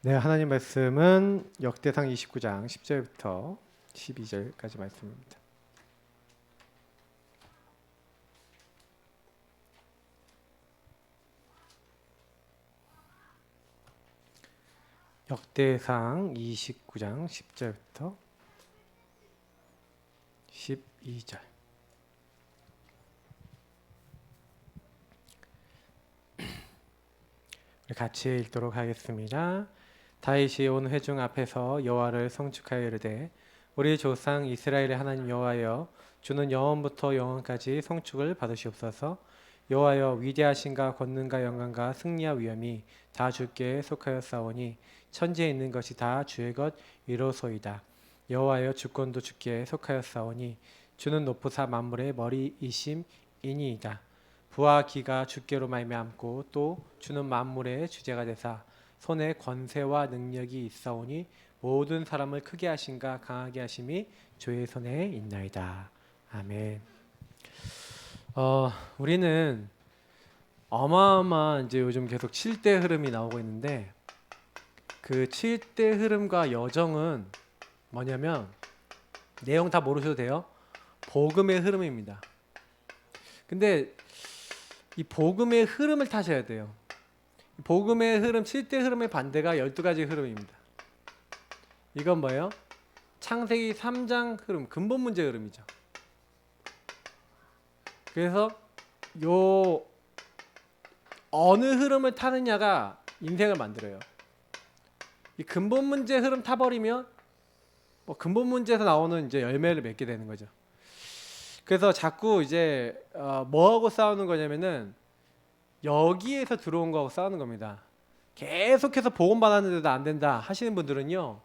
네, 하나님 말씀은 역대상 29장 10절부터 12절까지 말씀입니다. 역대상 29장 10절부터 12절. 같이 읽도록 하겠습니다. 다윗이 온 회중 앞에서 여호와를 송축하여 이르되 우리 조상 이스라엘의 하나님 여호와여, 주는 영원부터 영원까지 송축을 받으시옵소서. 여호와여, 위대하신가 권능과 영광과 승리와 위엄이 다 주께 속하였사오니 천지에 있는 것이 다 주의 것이로소이다. 여호와여, 주권도 주께 속하였사오니 주는 높으사 만물의 머리이심이니이다. 부와 기가 주께로 말미암고 또 주는 만물의 주제가 되사 손에 권세와 능력이 있사오니 모든 사람을 크게 하신가 강하게 하심이 주의 손에 있나이다. 아멘. 우리는 어마어마한 이제 요즘 계속 7대 흐름이 나오고 있는데, 그 7대 흐름과 여정은 뭐냐면 내용 다 모르셔도 돼요. 복음의 흐름입니다. 근데 이 복음의 흐름을 타셔야 돼요. 복음의 흐름, 7대 흐름의 반대가 12가지 흐름입니다. 이건 뭐예요? 창세기 3장 흐름, 근본 문제 흐름이죠. 그래서 요 어느 흐름을 타느냐가 인생을 만들어요. 이 근본 문제 흐름 타버리면 뭐 근본 문제에서 나오는 이제 열매를 맺게 되는 거죠. 그래서 자꾸 이제 뭐하고 싸우는 거냐면은 여기에서 들어온 거하고 싸우는 겁니다. 계속해서 복음 받았는데도 안 된다 하시는 분들은요,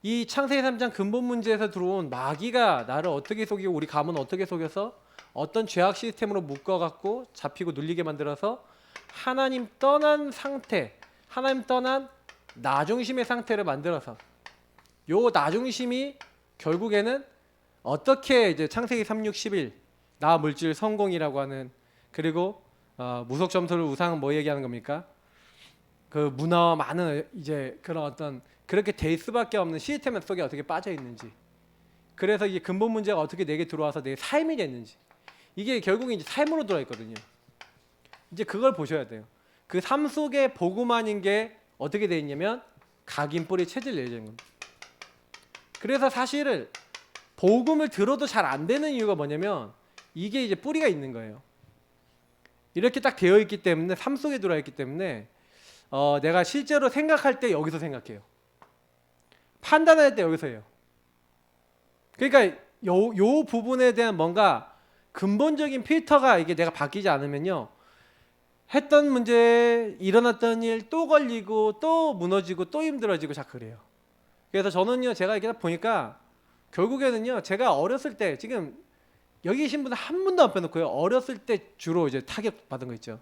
이 창세기 3장 근본 문제에서 들어온 마귀가 나를 어떻게 속이고 우리 가문 어떻게 속여서 어떤 죄악 시스템으로 묶어갖고 잡히고 눌리게 만들어서 하나님 떠난 상태, 하나님 떠난 나중심의 상태를 만들어서 요 나중심이 결국에는 어떻게 이제 창세기 3, 6, 11 나 물질 성공이라고 하는, 그리고 무속 점수를 우상은 뭐 얘기하는 겁니까? 그 문화와 많은 이제 그런 어떤 그렇게 될 수밖에 없는 시스템 속에 어떻게 빠져 있는지, 그래서 이게 근본 문제가 어떻게 내게 들어와서 내 삶이 됐는지, 이게 결국은 이제 삶으로 들어와 있거든요. 이제 그걸 보셔야 돼요. 그 삶 속에 복음 아닌 게 어떻게 돼 있냐면 각인 뿌리 체질 내리는 겁니다. 그래서 사실은 복음을 들어도 잘 안 되는 이유가 뭐냐면 이게 이제 뿌리가 있는 거예요. 이렇게 딱 되어 있기 때문에, 삶 속에 들어와 있기 때문에 내가 실제로 생각할 때 여기서 생각해요. 판단할 때 여기서 해요. 그러니까 요 부분에 대한 뭔가 근본적인 필터가 이게 내가 바뀌지 않으면요, 했던 문제, 일어났던 일 또 걸리고 또 무너지고 또 힘들어지고 자꾸 그래요. 그래서 저는요, 제가 이렇게 보니까 결국에는요, 제가 어렸을 때, 지금 여기 계신 분은 한 분도 안 빼놓고요, 어렸을 때 주로 이제 타격 받은 거 있죠.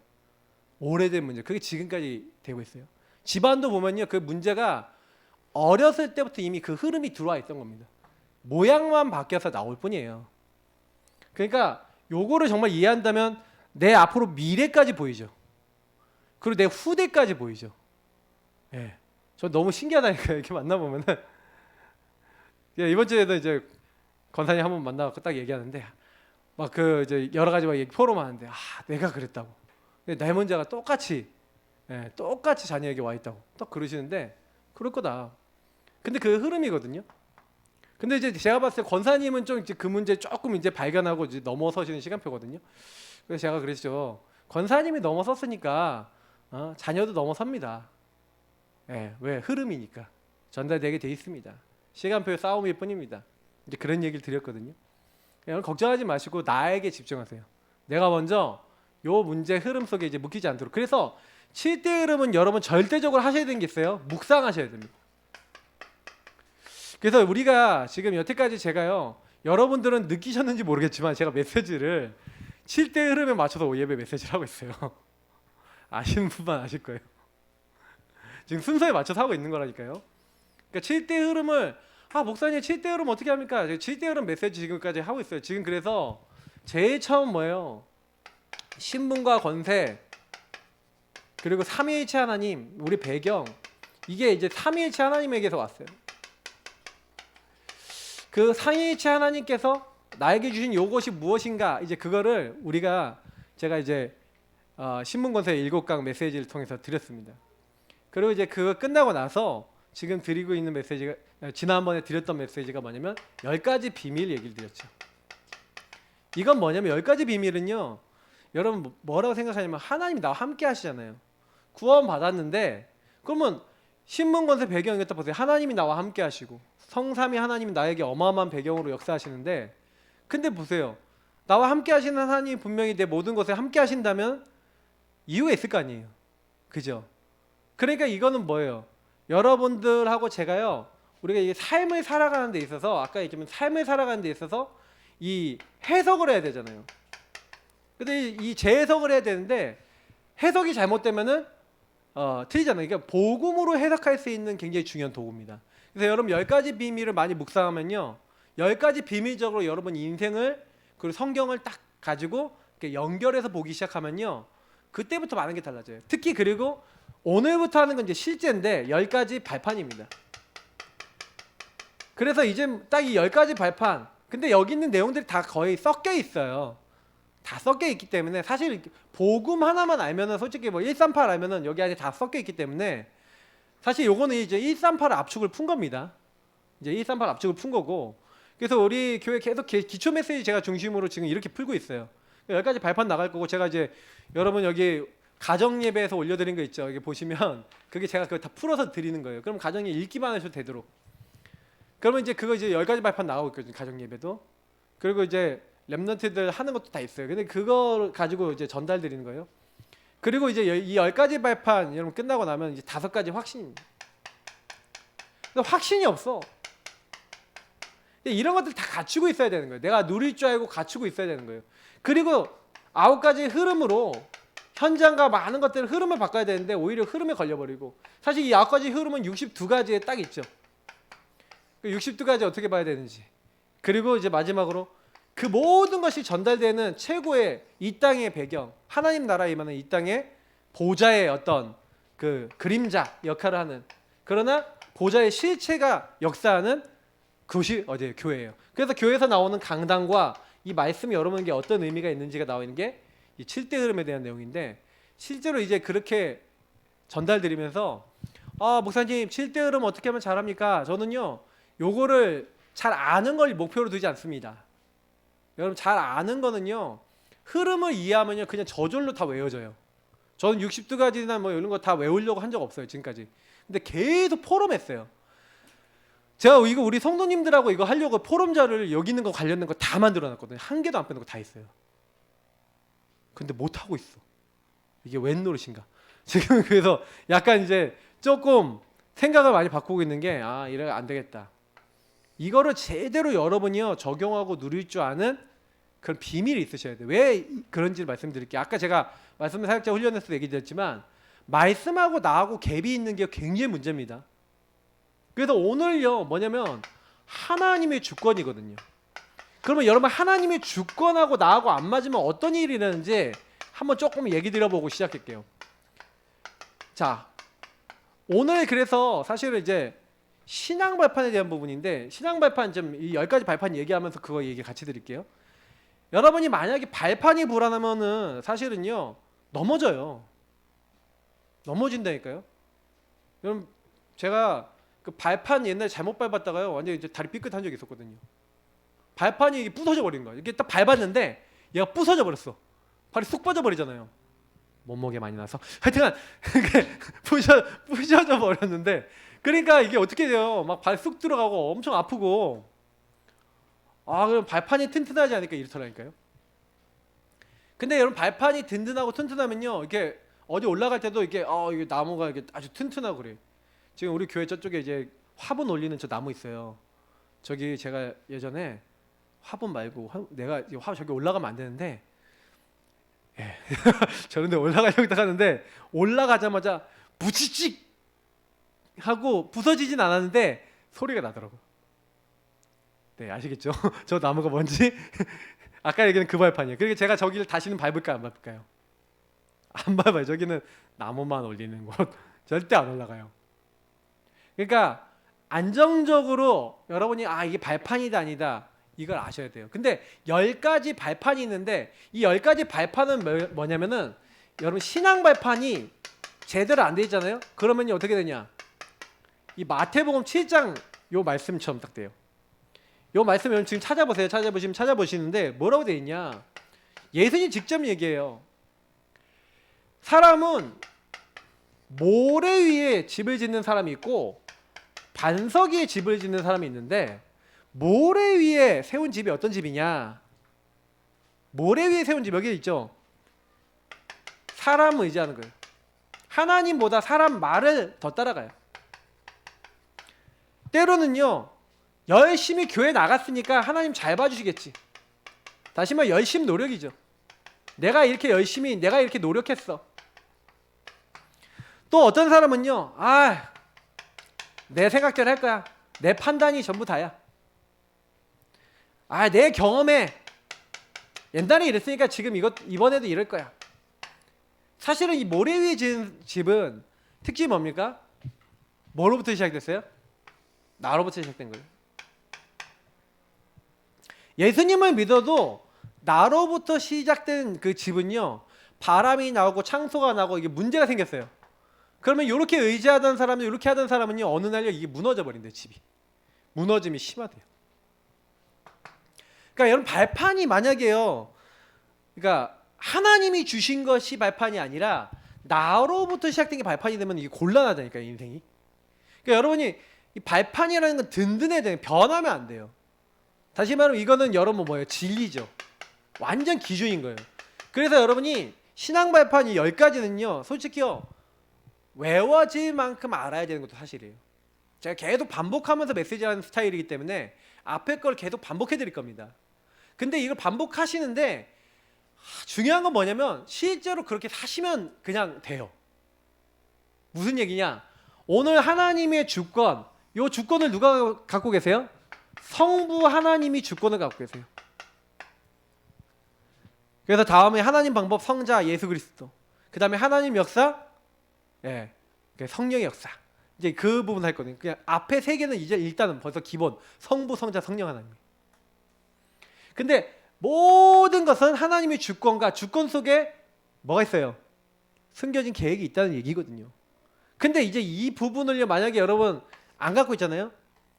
오래된 문제, 그게 지금까지 되고 있어요. 집안도 보면요, 그 문제가 어렸을 때부터 이미 그 흐름이 들어와 있던 겁니다. 모양만 바뀌어서 나올 뿐이에요. 그러니까 요거를 정말 이해한다면 내 앞으로 미래까지 보이죠. 그리고 내 후대까지 보이죠. 예. 저 너무 신기하다니까, 이렇게 만나보면은. 예, 이번 주에도 이제 권사님 한번 만나서 딱 얘기하는데, 막 그 이제 여러 가지 막 포럼 하는데, 내가 그랬다고. 내 문제가 똑같이, 똑같이 자녀에게 와 있다고 딱 그러시는데, 그럴 거다. 근데 그 흐름이거든요. 근데 이제 제가 봤을 때 권사님은 좀 이제 그 문제 조금 이제 발견하고 이제 넘어서시는 시간표거든요. 그래서 제가 그랬죠. 권사님이 넘어섰으니까 자녀도 넘어섭니다. 왜? 흐름이니까 전달되게 돼 있습니다. 시간표의 싸움일 뿐입니다. 이제 그런 얘기를 드렸거든요. 여러분 걱정하지 마시고 나에게 집중하세요. 내가 먼저 요 문제 흐름 속에 이제 묶이지 않도록. 그래서 7대 흐름은 여러분 절대적으로 하셔야 되는 게 있어요. 묵상하셔야 됩니다. 그래서 우리가 지금 여태까지 제가요, 여러분들은 느끼셨는지 모르겠지만 제가 메시지를 7대 흐름에 맞춰서 예배 메시지를 하고 있어요. 아시는 분만 아실 거예요. 지금 순서에 맞춰서 하고 있는 거라니까요. 그러니까 7대 흐름을 목사님 7대 흐름 어떻게 합니까? 7대 흐름 메시지 지금까지 하고 있어요. 지금 그래서 제일 처음 뭐예요? 신분과 권세, 그리고 삼위일체 하나님, 우리 배경, 이게 이제 삼위일체 하나님에게서 왔어요. 그 삼위일체 하나님께서 나에게 주신 요것이 무엇인가, 이제 그거를 제가 이제 신문권서의 7강 메시지를 통해서 드렸습니다. 그리고 이제 그거 끝나고 나서 지금 드리고 있는 메시지가, 지난번에 드렸던 메시지가 뭐냐면 10가지 비밀 얘기를 드렸죠. 이건 뭐냐면 10가지 비밀은요, 여러분 뭐라고 생각하냐면 하나님이 나와 함께 하시잖아요. 구원 받았는데 그러면 신문권세 배경을 갖다 보세요. 하나님이 나와 함께 하시고 성삼위 하나님이 나에게 어마어마한 배경으로 역사하시는데, 근데 보세요. 나와 함께 하시는 하나님이 분명히 내 모든 것에 함께 하신다면 이유가 있을 거 아니에요. 그죠? 그러니까 이거는 뭐예요? 여러분들하고 제가요, 우리가 이 삶을 살아가는 데 있어서, 아까 얘기했지만 삶을 살아가는 데 있어서 이 해석을 해야 되잖아요. 근데 이 재해석을 해야 되는데 해석이 잘못되면은 틀리잖아요. 그러니까 복음으로 해석할 수 있는 굉장히 중요한 도구입니다. 그래서 여러분 10가지 비밀을 많이 묵상하면요, 10가지 비밀적으로 여러분 인생을, 그리고 성경을 딱 가지고 이렇게 연결해서 보기 시작하면요, 그때부터 많은 게 달라져요. 특히 그리고 오늘부터 하는 건 이제 실제인데 10가지 발판입니다. 그래서 이제 딱 이 10가지 발판, 근데 여기 있는 내용들이 다 거의 섞여 있어요. 다 섞여 있기 때문에 사실 복음 하나만 알면은, 솔직히 뭐 138 알면은 여기 안에 다 섞여 있기 때문에 사실 요거는 이제 138 압축을 푼 겁니다. 이제 138 압축을 푼 거고, 그래서 우리 교회 계속 기초 메시지 제가 중심으로 지금 이렇게 풀고 있어요. 10가지 발판 나갈 거고, 제가 이제 여러분 여기 가정 예배에서 올려드린 거 있죠. 여기 보시면 그게 제가 그거 다 풀어서 드리는 거예요. 그럼 가정에 읽기만 하셔도 되도록. 그러면 이제 그거 이제 10가지 발판 나오고 있거든요. 가정 예배도. 그리고 이제 랩런트들 하는 것도 다 있어요. 근데 그걸 가지고 이제 전달 드리는 거예요. 그리고 이제 이 10가지 발판 여러분 끝나고 나면 이제 5가지 확신입니다. 근데 확신이 없어. 이런 것들 다 갖추고 있어야 되는 거예요. 내가 누릴 줄 알고 갖추고 있어야 되는 거예요. 그리고 9가지 흐름으로 현장과 많은 것들을 흐름을 바꿔야 되는데 오히려 흐름에 걸려버리고, 사실 이 9가지 흐름은 62가지에 딱 있죠. 62가지 어떻게 봐야 되는지. 그리고 이제 마지막으로 그 모든 것이 전달되는 최고의 이 땅의 배경, 하나님 나라에 임하는 이 땅의 보좌의 어떤 그 그림자 역할을 하는, 그러나 보좌의 실체가 역사하는 그것이 어디예요? 교회예요. 그래서 교회에서 나오는 강단과 이 말씀이 여러분에게 어떤 의미가 있는지가 나와 있는 게 이 7대 흐름에 대한 내용인데, 실제로 이제 그렇게 전달드리면서 목사님 7대 흐름 어떻게 하면 잘합니까? 저는요 요거를 잘 아는 걸 목표로 두지 않습니다. 여러분 잘 아는 거는요, 흐름을 이해하면요 그냥 저절로 다 외워져요. 저는 62가지나 뭐 이런 거 다 외우려고 한 적 없어요 지금까지. 근데 계속 포럼했어요. 제가 이거 우리 성도님들하고 이거 하려고 포럼자를 여기 있는 거 관련된 거 다 만들어놨거든요. 한 개도 안 빼놓고 다 있어요. 근데 못 하고 있어. 이게 웬 노릇인가? 지금 그래서 약간 이제 조금 생각을 많이 바꾸고 있는 게, 이래 안 되겠다. 이거를 제대로 여러분이요 적용하고 누릴 줄 아는 그런 비밀이 있으셔야 돼요. 왜 그런지 말씀드릴게요. 아까 제가 말씀 사역자 훈련에서 얘기 드렸지만 말씀하고 나하고 갭이 있는 게 굉장히 문제입니다. 그래서 오늘요 뭐냐면 하나님의 주권이거든요. 그러면 여러분 하나님의 주권하고 나하고 안 맞으면 어떤 일이 일어나는지 한번 조금 얘기 드려보고 시작할게요. 자, 오늘 그래서 사실은 이제 신앙 발판에 대한 부분인데, 신앙 발판 좀 이 10가지 발판 얘기하면서 그거 얘기 같이 드릴게요. 여러분이 만약에 발판이 불안하면은 사실은요 넘어져요. 넘어진다니까요. 여러분 제가 그 발판 옛날에 잘못 밟았다가요 완전 이제 다리 삐끗한 적이 있었거든요. 발판이 이게 부서져 버린 거야. 이게 딱 밟았는데 얘가 부서져 버렸어. 발이 쑥 빠져 버리잖아요. 몸무게 많이 나서 하여튼 부셔져 버렸는데, 그러니까 이게 어떻게 돼요? 막 발 쑥 들어가고 엄청 아프고, 그럼 발판이 튼튼하지 않으니까 이렇더라니까요. 근데 여러분 발판이 든든하고 튼튼하면요 이렇게 어디 올라갈 때도 이게 이게 나무가 이게 아주 튼튼하고 그래. 지금 우리 교회 저쪽에 이제 화분 올리는 저 나무 있어요. 저기 제가 예전에 화분 말고 내가 저기 올라가면 안 되는데, 저런데 올라가려고 하는데 올라가자마자 부치찍 하고 부서지진 않았는데 소리가 나더라고. 네, 아시겠죠? 저 나무가 뭔지. 아까 얘기는 그 발판이에요. 그러니까 제가 저기를 다시는 밟을까요, 안 밟을까요? 안 밟아요. 저기는 나무만 올리는 곳. 절대 안 올라가요. 그러니까 안정적으로 여러분이 이게 발판이다 아니다 이걸 아셔야 돼요. 근데 10가지 발판이 있는데 이 10가지 발판은 뭐냐면은 여러분 신앙 발판이 제대로 안 돼 있잖아요. 그러면 어떻게 되냐? 이 마태복음 7장 요 말씀처럼 딱 돼요. 요 말씀 여러분 지금 찾아보세요. 찾아보시는데 뭐라고 돼 있냐? 예수님 직접 얘기해요. 사람은 모래 위에 집을 짓는 사람이 있고 반석 위에 집을 짓는 사람이 있는데 모래 위에 세운 집이 어떤 집이냐? 모래 위에 세운 집 여기 있죠. 사람을 의지하는 거예요. 하나님보다 사람 말을 더 따라가요. 때로는요, 열심히 교회 나갔으니까 하나님 잘 봐주시겠지. 다시 말해 열심 노력이죠. 내가 이렇게 노력했어. 또 어떤 사람은요, 내 생각대로 할 거야. 내 판단이 전부 다야. 내 경험에 옛날에 이랬으니까 지금 이번에도 이럴 거야. 사실은 이 모래 위에 지은 집은 특징이 뭡니까? 뭐로부터 시작됐어요? 나로부터 시작된 거예요. 예수님을 믿어도 나로부터 시작된 그 집은요, 바람이 나오고 창소가 나고 이게 문제가 생겼어요. 그러면 이렇게 의지하던 사람들, 이렇게 하던 사람은요, 어느 날요 이게 무너져 버린대요. 집이 무너짐이 심하대요. 그러니까 여러분 발판이 만약에요, 그러니까 하나님이 주신 것이 발판이 아니라 나로부터 시작된 게 발판이 되면 이게 곤란하다니까요, 인생이. 그러니까 여러분이 이 발판이라는 건 든든해야 돼요. 변하면 안 돼요. 다시 말하면 이거는 여러분 뭐예요? 진리죠. 완전 기준인 거예요. 그래서 여러분이 신앙 발판이 10가지는요, 솔직히요, 외워질 만큼 알아야 되는 것도 사실이에요. 제가 계속 반복하면서 메시지하는 스타일이기 때문에 앞에 걸 계속 반복해 드릴 겁니다. 근데 이걸 반복하시는데 중요한 건 뭐냐면 실제로 그렇게 사시면 그냥 돼요. 무슨 얘기냐? 오늘 하나님의 주권, 이 주권을 누가 갖고 계세요? 성부 하나님이 주권을 갖고 계세요. 그래서 다음에 하나님 방법 성자 예수 그리스도, 그 다음에 하나님 역사, 성령의 역사. 이제 그 부분 할 거거든요. 그냥 앞에 3개는 이제 일단은 벌써 기본 성부 성자 성령 하나님. 근데 모든 것은 하나님의 주권과 주권 속에 뭐가 있어요? 숨겨진 계획이 있다는 얘기거든요. 근데 이제 이 부분을요, 만약에 여러분 안 갖고 있잖아요.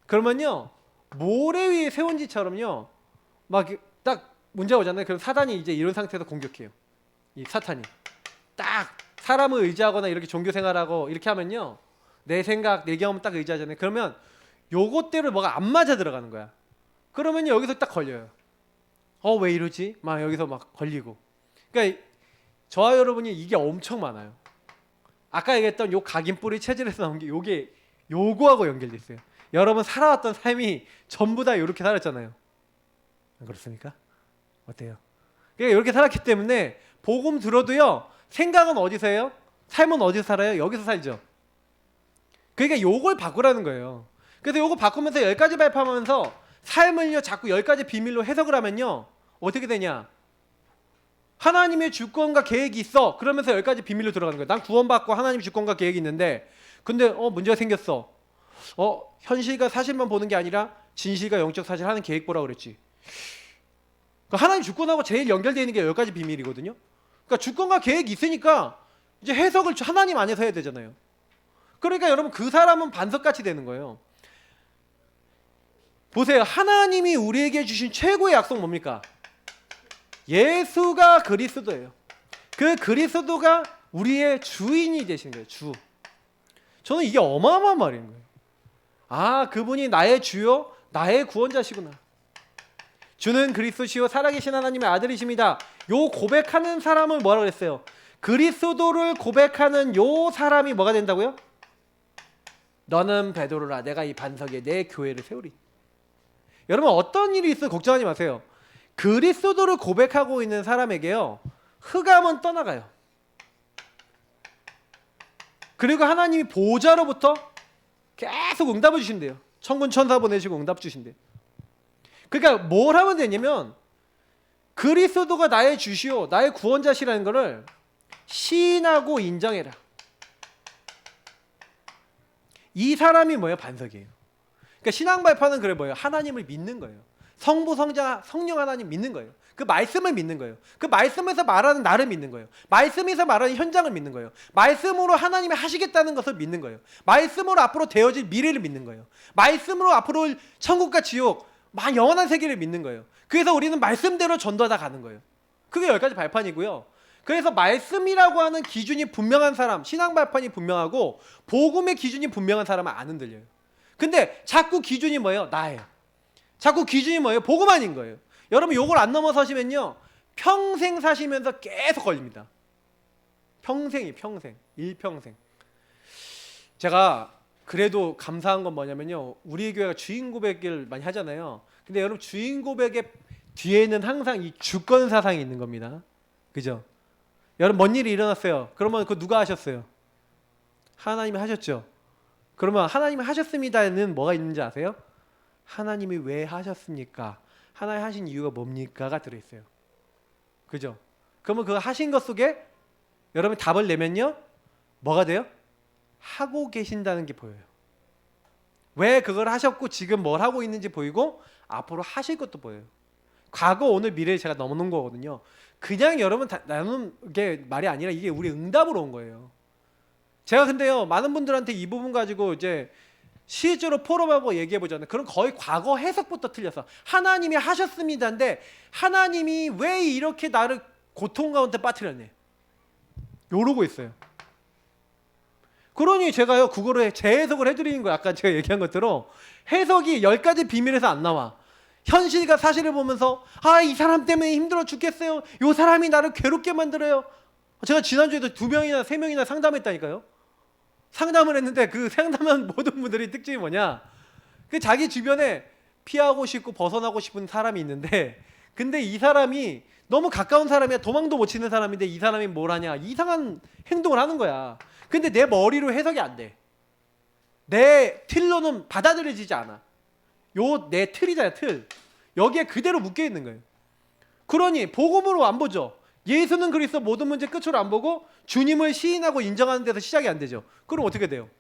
그러면요, 모래 위에 세운 집처럼요, 막 딱 문제가 오잖아요. 그럼 사단이 이제 이런 상태에서 공격해요. 이 사탄이 딱 사람을 의지하거나 이렇게 종교 생활하고 이렇게 하면요, 내 생각, 내 경험 딱 의지하잖아요. 그러면 요것대로 뭐가 안 맞아 들어가는 거야. 그러면 여기서 딱 걸려요. 왜 이러지? 막 여기서 막 걸리고. 그러니까 저와 여러분이 이게 엄청 많아요. 아까 얘기했던 요 각인뿌리 체질에서 나온 게 요게 요거하고 연결돼 있어요. 여러분 살아왔던 삶이 전부 다 이렇게 살았잖아요. 안 그렇습니까? 어때요? 그러니까 이렇게 살았기 때문에 복음 들어도요, 생각은 어디서 해요? 삶은 어디서 살아요? 여기서 살죠. 그러니까 요걸 바꾸라는 거예요. 그래서 요거 바꾸면서 10가지 발표하면서 삶을요 자꾸 10가지 비밀로 해석을 하면요, 어떻게 되냐? 하나님의 주권과 계획이 있어. 그러면서 10가지 비밀로 들어가는 거예요. 난 구원받고 하나님의 주권과 계획이 있는데, 근데 문제가 생겼어. 현실과 사실만 보는 게 아니라 진실과 영적 사실 하는 계획 보라고 그랬지. 그러니까 하나님 주권하고 제일 연결되어 있는 게 10가지 비밀이거든요. 그러니까 주권과 계획이 있으니까 이제 해석을 하나님 안에서 해야 되잖아요. 그러니까 여러분 그 사람은 반석같이 되는 거예요. 보세요. 하나님이 우리에게 주신 최고의 약속 뭡니까? 예수가 그리스도예요. 그 그리스도가 우리의 주인이 되신 거예요. 주. 저는 이게 어마어마한 말인 거예요. 그분이 나의 주요, 나의 구원자시구나. 주는 그리스도시요 살아계신 하나님의 아들이십니다. 요 고백하는 사람을 뭐라고 그랬어요? 그리스도를 고백하는 요 사람이 뭐가 된다고요? 너는 베드로라, 내가 이 반석에 내 교회를 세우리. 여러분 어떤 일이 있어도 걱정하지 마세요. 그리스도를 고백하고 있는 사람에게요, 흑암은 떠나가요. 그리고 하나님이 보좌로부터 계속 응답을 주신대요. 천군 천사 보내시고 응답 주신대요. 그러니까 뭘 하면 되냐면 그리스도가 나의 주시오, 나의 구원자시라는 것을 시인하고 인정해라. 이 사람이 뭐예요? 반석이에요. 그러니까 신앙 발판은 그래 뭐예요? 하나님을 믿는 거예요. 성부, 성자, 성령 하나님 믿는 거예요. 그 말씀을 믿는 거예요. 그 말씀에서 말하는 나를 믿는 거예요. 말씀에서 말하는 현장을 믿는 거예요. 말씀으로 하나님이 하시겠다는 것을 믿는 거예요. 말씀으로 앞으로 되어질 미래를 믿는 거예요. 말씀으로 앞으로 천국과 지옥, 영원한 세계를 믿는 거예요. 그래서 우리는 말씀대로 전도하다 가는 거예요. 그게 10가지 발판이고요. 그래서 말씀이라고 하는 기준이 분명한 사람, 신앙 발판이 분명하고 복음의 기준이 분명한 사람은 안 흔들려요. 근데 자꾸 기준이 뭐예요? 나예요. 자꾸 기준이 뭐예요? 복음만인 거예요. 여러분 요걸 안 넘어서시면요 평생 사시면서 계속 걸립니다. 평생이 평생, 일평생. 제가 그래도 감사한 건 뭐냐면요, 우리 교회가 주인 고백을 많이 하잖아요. 근데 여러분 주인 고백의 뒤에는 항상 이 주권 사상이 있는 겁니다. 그죠? 여러분 뭔 일이 일어났어요. 그러면 그거 누가 하셨어요? 하나님이 하셨죠. 그러면 하나님이 하셨습니다는 뭐가 있는지 아세요? 하나님이 왜 하셨습니까? 하나님 하신 이유가 뭡니까가 들어있어요. 그죠? 그러면 그 하신 것 속에 여러분이 답을 내면요 뭐가 돼요? 하고 계신다는 게 보여요. 왜 그걸 하셨고 지금 뭘 하고 있는지 보이고 앞으로 하실 것도 보여요. 과거, 오늘, 미래를 제가 넘어놓은 거거든요. 그냥 여러분 나누는 게 말이 아니라 이게 우리 응답으로 온 거예요. 제가 근데요 많은 분들한테 이 부분 가지고 이제 실제로 포럼하고 얘기해보잖아요. 그럼 거의 과거 해석부터 틀렸어. 하나님이 하셨습니다인데 하나님이 왜 이렇게 나를 고통 가운데 빠뜨렸네, 요러고 있어요. 그러니 제가요 그거를 재해석을 해드리는 거예요. 아까 제가 얘기한 것대로 해석이 10가지 비밀에서 안 나와. 현실과 사실을 보면서 이 사람 때문에 힘들어 죽겠어요, 요 사람이 나를 괴롭게 만들어요. 제가 지난주에도 2명이나 3명이나 상담했다니까요. 상담을 했는데 그 상담한 모든 분들이 특징이 뭐냐, 그 자기 주변에 피하고 싶고 벗어나고 싶은 사람이 있는데 근데 이 사람이 너무 가까운 사람이야. 도망도 못 치는 사람인데 이 사람이 뭘 하냐, 이상한 행동을 하는 거야. 근데 내 머리로 해석이 안 돼. 내 틀로는 받아들여지지 않아. 요 내 틀이잖아요, 틀. 여기에 그대로 묶여 있는 거예요. 그러니 복음으로 안 보죠. 예수는 그리스도 모든 문제 끝으로 안 보고 주님을 시인하고 인정하는 데서 시작이 안 되죠. 그럼 어떻게 돼요?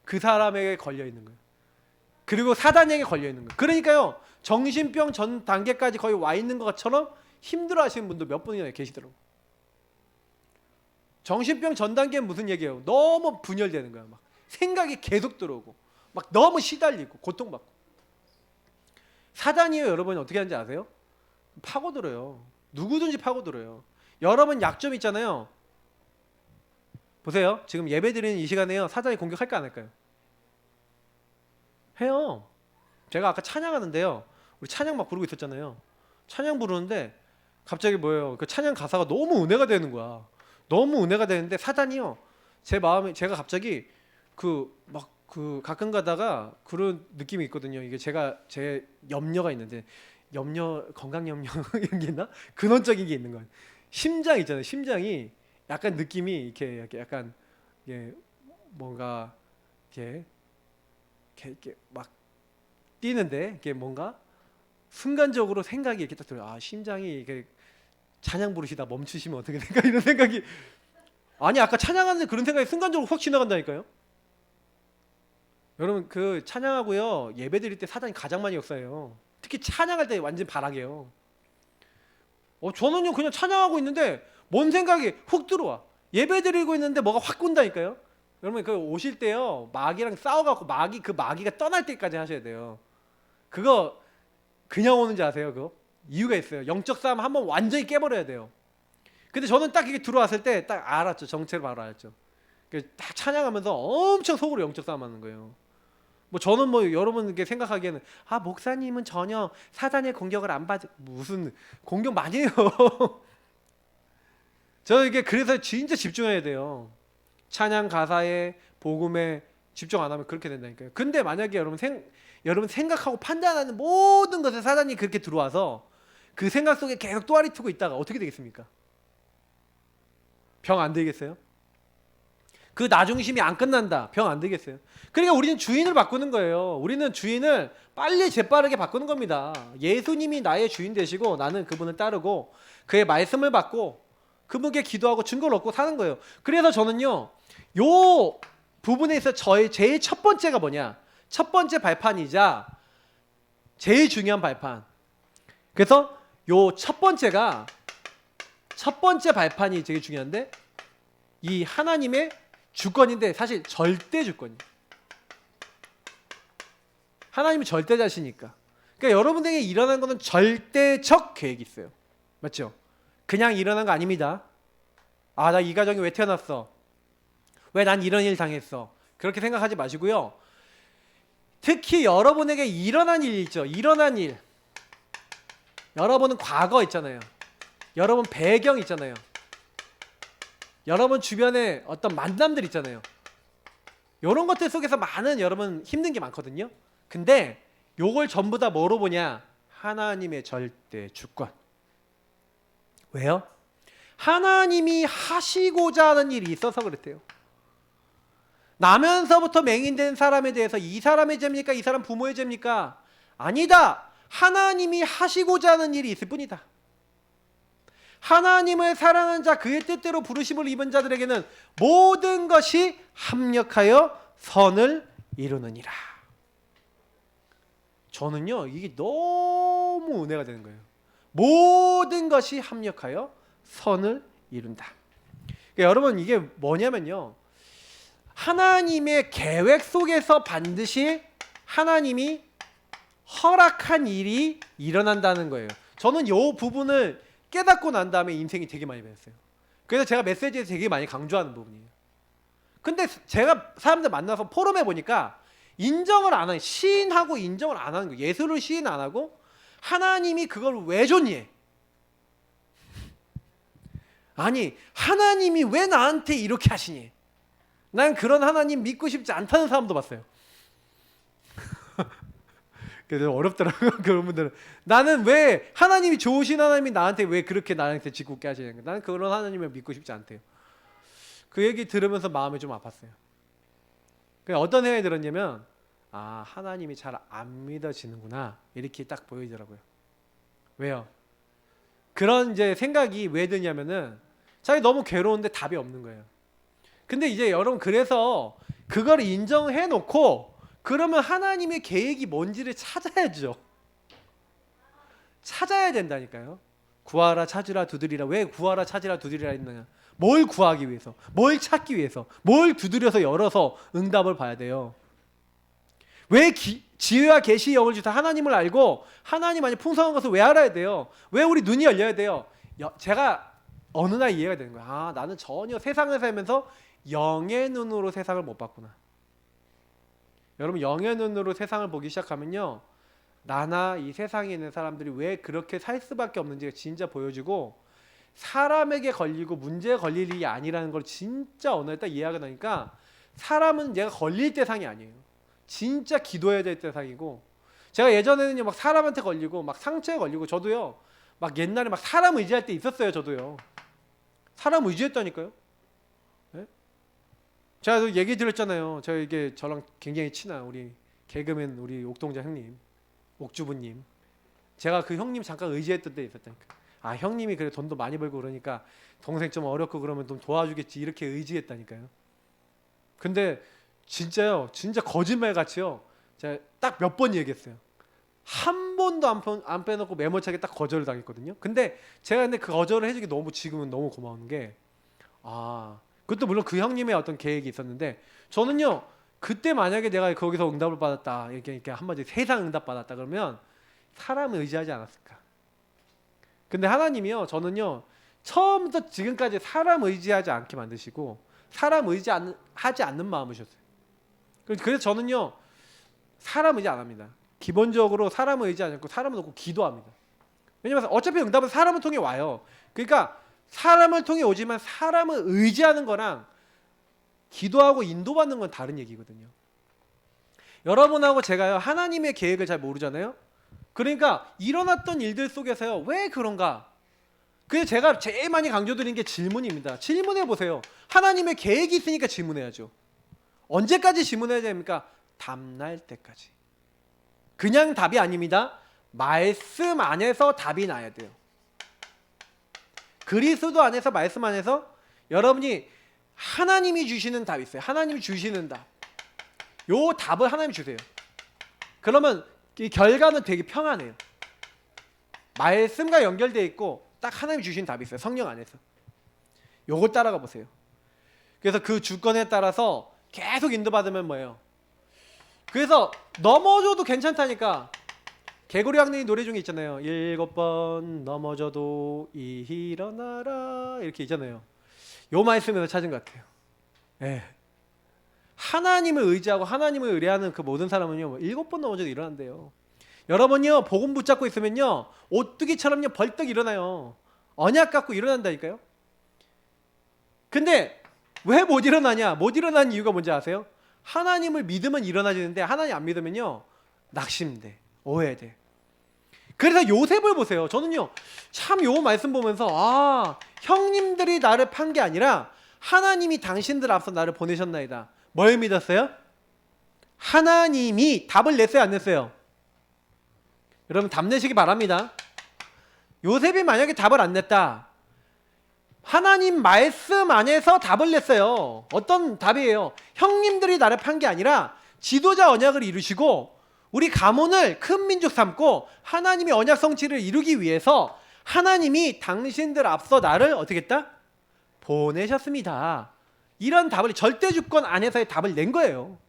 그 사람에게 걸려 있는 거예요. 그리고 사단에게 걸려 있는 거예요. 그러니까요 정신병 전 단계까지 거의 와 있는 것처럼 힘들어 하시는 분도 몇 분이나 계시더라고요. 정신병 전 단계는 무슨 얘기예요? 너무 분열되는 거야. 막 생각이 계속 들어오고 막 너무 시달리고 고통받고. 사단이요 여러분이 어떻게 하는지 아세요? 파고들어요. 누구든지 파고들어요. 여러분 약점 있잖아요. 보세요. 지금 예배 드리는 이 시간에요 사단이 공격할까 안 할까요? 해요. 제가 아까 찬양하는데요, 우리 찬양 막 부르고 있었잖아요. 찬양 부르는데 갑자기 뭐예요, 그 찬양 가사가 너무 은혜가 되는 거야. 너무 은혜가 되는데 사단이요 제 마음에, 제가 갑자기 그 가끔 가다가 그런 느낌이 있거든요. 이게 제가 제 염려가 있는데, 염려, 건강 염려 이런 게 있나? 근원적인 게 있는 거예요. 심장 있잖아요. 심장이 약간 느낌이 이렇게 약간 뭔가 이렇게 막 뛰는데 이게 뭔가 순간적으로 생각이 이렇게 딱 들어요. 심장이 이렇게 찬양 부르시다 멈추시면 어떻게 될까, 이런 생각이. 아니 아까 찬양하는데 그런 생각이 순간적으로 확 지나간다니까요. 여러분 그 찬양하고요 예배 드릴 때 사단이 가장 많이 역사해요. 특히 찬양할 때 완전 바라게요. 저는요 그냥 찬양하고 있는데 뭔 생각이 훅 들어와. 예배 드리고 있는데 뭐가 확 온다니까요. 여러분 그 오실 때요 마귀랑 싸워갖고 그 마귀가 떠날 때까지 하셔야 돼요. 그거 그냥 오는지 아세요? 그거 이유가 있어요. 영적 싸움 한번 완전히 깨버려야 돼요. 근데 저는 딱 이게 들어왔을 때 딱 알았죠. 정체를 바로 알았죠. 딱 찬양하면서 엄청 속으로 영적 싸움 하는 거예요. 저는 여러분께 생각하기에는 목사님은 전혀 사단의 공격을 안 받, 무슨 공격 많이 해요. 저 이게 그래서 진짜 집중해야 돼요. 찬양 가사에 복음에 집중 안 하면 그렇게 된다니까요. 근데 만약에 여러분 생각하고 판단하는 모든 것에 사단이 그렇게 들어와서 그 생각 속에 계속 또아리 트고 있다가 어떻게 되겠습니까? 병 안 되겠어요? 그 나중심이 안 끝난다. 병 안 되겠어요? 그러니까 우리는 주인을 바꾸는 거예요. 우리는 주인을 빨리 재빠르게 바꾸는 겁니다. 예수님이 나의 주인 되시고 나는 그분을 따르고 그의 말씀을 받고 그분께 기도하고 증거를 얻고 사는 거예요. 그래서 저는요 요 부분에 있어 저의 제일 첫 번째가 뭐냐? 첫 번째 발판이자 제일 중요한 발판. 그래서 요 첫 번째 발판이 되게 중요한데 이 하나님의 주권인데 사실 절대 주권이에요. 하나님이 절대자시니까. 그러니까 여러분에게 일어난 거는 절대적 계획이 있어요. 맞죠? 그냥 일어난 거 아닙니다. 아, 나 이 가정에 왜 태어났어? 왜 난 이런 일 당했어? 그렇게 생각하지 마시고요. 특히 여러분에게 일어난 일 있죠. 일어난 일. 여러분은 과거 있잖아요. 여러분 배경 있잖아요. 여러분 주변에 어떤 만남들 있잖아요. 이런 것들 속에서 많은 여러분 힘든 게 많거든요. 근데 요걸 전부 다 뭐로 보냐? 하나님의 절대 주권. 왜요? 하나님이 하시고자 하는 일이 있어서 그랬대요. 나면서부터 맹인된 사람에 대해서 이 사람의 죄입니까? 이 사람 부모의 죄입니까? 아니다. 하나님이 하시고자 하는 일이 있을 뿐이다. 하나님을 사랑하는 자, 그의 뜻대로 부르심을 입은 자들에게는 모든 것이 합력하여 선을 이루느니라. 저는요, 이게 너무 은혜가 되는 거예요. 모든 것이 합력하여 선을 이룬다. 그러니까 여러분, 이게 뭐냐면요, 하나님의 계획 속에서 반드시 하나님이 허락한 일이 일어난다는 거예요. 저는 이 부분을 깨닫고 난 다음에 인생이 되게 많이 변했어요. 그래서 제가 메시지에서 되게 많이 강조하는 부분이에요. 근데 제가 사람들 만나서 포럼에 보니까 인정을 안 하는, 시인하고 인정을 안 하는 거예요. 예수를 시인 안 하고 하나님이 그걸 왜 줬니? 아니, 하나님이 왜 나한테 이렇게 하시니? 난 그런 하나님 믿고 싶지 않다는 사람도 봤어요. 그래서 어렵더라고요. 그런 분들은. 나는 왜 하나님이 좋으신 하나님이 나한테 왜 그렇게 나한테 짓궂게 하시는 거야? 나는 그런 하나님을 믿고 싶지 않대요. 그 얘기 들으면서 마음이 좀 아팠어요. 어떤 생각이 들었냐면, 아, 하나님이 잘 안 믿어지는구나, 이렇게 딱 보이더라고요. 왜요? 그런 이제 생각이 왜 드냐면은 자기 너무 괴로운데 답이 없는 거예요. 근데 이제 여러분, 그래서 그걸 인정해 놓고 그러면 하나님의 계획이 뭔지를 찾아야죠. 찾아야 된다니까요. 구하라, 찾으라, 두드리라. 왜 구하라, 찾으라, 두드리라 했느냐? 뭘 구하기 위해서, 뭘 찾기 위해서, 뭘 두드려서 열어서 응답을 봐야 돼요. 왜 지혜와 계시의 영을 주사 하나님을 알고 하나님 안에 풍성한 것을 왜 알아야 돼요? 왜 우리 눈이 열려야 돼요? 제가 어느 날 이해가 되는 거야. 아, 나는 전혀 세상을 살면서 영의 눈으로 세상을 못 봤구나. 여러분, 영의 눈으로 세상을 보기 시작하면요, 나나 이 세상에 있는 사람들이 왜 그렇게 살 수밖에 없는지가 진짜 보여지고, 사람에게 걸리고 문제에 걸릴 일이 아니라는 걸 진짜 어느 날 딱 이해하게 되니까, 사람은 내가 걸릴 대상이 아니에요. 진짜 기도해야 될 대상이고, 제가 예전에는요, 막 사람한테 걸리고 막 상처에 걸리고, 저도요 막 옛날에 막 사람 의지할 때 있었어요. 저도요 사람 의지했다니까요. 네? 제가 또 얘기 드렸잖아요. 제가 이게 저랑 굉장히 친한 우리 개그맨 우리 옥동자 형님, 옥주부님, 제가 그 형님 잠깐 의지했던 때 있었다니까. 아, 형님이 그래 돈도 많이 벌고 그러니까 동생 좀 어렵고 그러면 좀 도와주겠지, 이렇게 의지했다니까요. 근데 진짜요, 진짜 거짓말같이요, 제가 딱 몇 번 얘기했어요. 한 번도 안 빼놓고 메모차게 딱 거절을 당했거든요. 근데 제가 그 거절을 해주기 너무, 지금은 너무 고마운 게, 아, 그것도 물론 그 형님의 어떤 계획이 있었는데, 저는요 그때 만약에 내가 거기서 응답을 받았다, 이렇게 한마디 세상 응답 받았다 그러면 사람을 의지하지 않았을까. 근데 하나님이요, 저는요 처음부터 지금까지 사람 의지하지 않게 만드시고 사람 의지하지 않는 마음을 주셨어요. 그래서 저는요 사람 의지 안 합니다. 기본적으로 사람을 의지하지 않고 사람을 놓고 기도합니다. 왜냐면 어차피 응답은 사람을 통해 와요. 그러니까 사람을 통해 오지만 사람을 의지하는 거랑 기도하고 인도받는 건 다른 얘기거든요. 여러분하고 제가요 하나님의 계획을 잘 모르잖아요. 그러니까 일어났던 일들 속에서요 왜 그런가, 그래서 제가 제일 많이 강조드리는 게 질문입니다. 질문해 보세요. 하나님의 계획이 있으니까 질문해야죠. 언제까지 질문해야 됩니까? 답날 때까지. 그냥 답이 아닙니다. 말씀 안에서 답이 나야 돼요. 그리스도 안에서, 말씀 안에서 여러분이 하나님이 주시는 답이 있어요. 하나님이 주시는 답. 요 답을 하나님이 주세요. 그러면 이 결과는 되게 평안해요. 말씀과 연결되어 있고 딱 하나님이 주신 답이 있어요. 성령 안에서. 요거 따라가 보세요. 그래서 그 주권에 따라서 계속 인도받으면 뭐예요? 그래서 넘어져도 괜찮다니까. 개구리 왕눈이 노래 중에 있잖아요. 7번 넘어져도 일어나라 이렇게 있잖아요. 요 말씀에서 찾은 것 같아요. 예. 하나님을 의지하고 하나님을 의뢰하는 그 모든 사람은요 7번 넘어져도 일어난대요. 여러분요 복음 붙잡고 있으면요 오뚜기처럼요 벌떡 일어나요. 언약 갖고 일어난다니까요. 근데 왜 못 일어나냐? 못 일어나는 이유가 뭔지 아세요? 하나님을 믿으면 일어나지는데 하나님 안 믿으면요 낙심돼, 오해돼. 그래서 요셉을 보세요. 저는요 참 요 말씀 보면서 아 형님들이 나를 판 게 아니라 하나님이 당신들 앞서 나를 보내셨나이다. 뭘 믿었어요? 하나님이 답을 냈어요, 안 냈어요? 여러분 답 내시기 바랍니다. 요셉이 만약에 답을 안 냈다, 하나님 말씀 안에서 답을 냈어요. 어떤 답이에요? 형님들이 나를 판 게 아니라 지도자 언약을 이루시고 우리 가문을 큰 민족 삼고 하나님이 언약 성취를 이루기 위해서 하나님이 당신들 앞서 나를 어떻게 했다? 보내셨습니다. 이런 답을 절대 주권 안에서의 답을 낸 거예요.